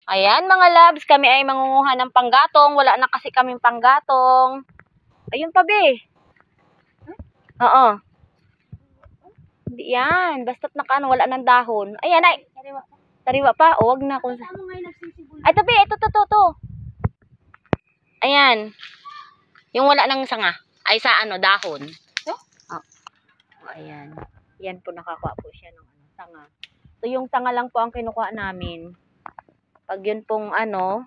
Ayan mga loves, kami ay mangunguha ng panggatong. Wala na kasi kaming panggatong. Ayun pa be. Oo. Hindi yan. Basta't nakaano, wala ng dahon. Ayan ay. Tariwa pa. O, wag na. Ay, tabi. Ito. Ayan. Yung wala ng sanga. Ay, sa ano, dahon. Oh. Ayan. Yan po, nakakuha po siya ng sanga. So, yung sanga lang po ang kinukuha namin. Pag yun pong ano,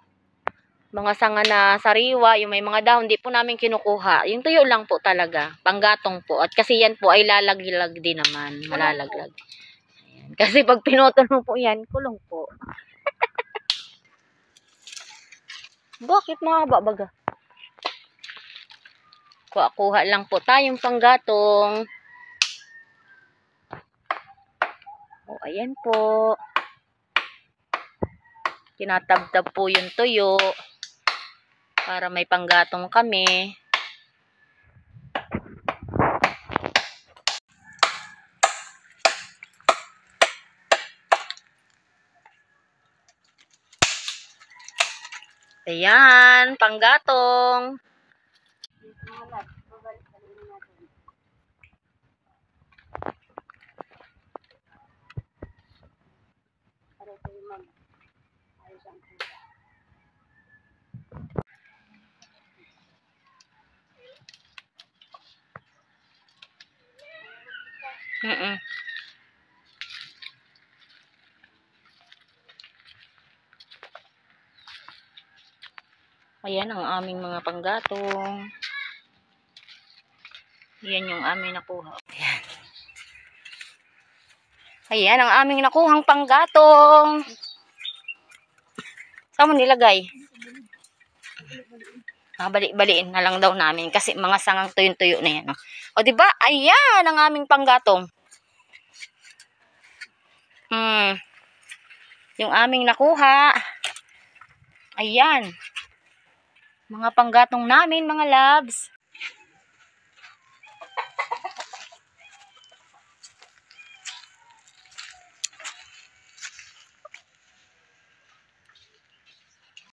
mga sanga na sariwa, yung may mga dahon, hindi po namin kinukuha. Yung tuyo lang po talaga. Panggatong po. At kasi yan po ay lalaglag din naman. Malalaglag. Ayan. Kasi pag pinutol mo po yan, kulong po. Bakit mahaba baga? Kuha lang po tayong panggatong. O, ayan po. Tinatabtab po yung tuyo. Para may panggatong kami. Ayan, panggatong. Ayan ang aming mga panggatong. Ayan yung aming nakuha. Ayan. Ayan ang aming nakuhang panggatong. Saan mo nilagay? Balik-baliin na lang daw namin kasi mga sangang tuyo-tuyo na yan. O diba? Ayan ang aming panggatong. Yung aming nakuha. Ayan. Mga panggatong namin, mga loves.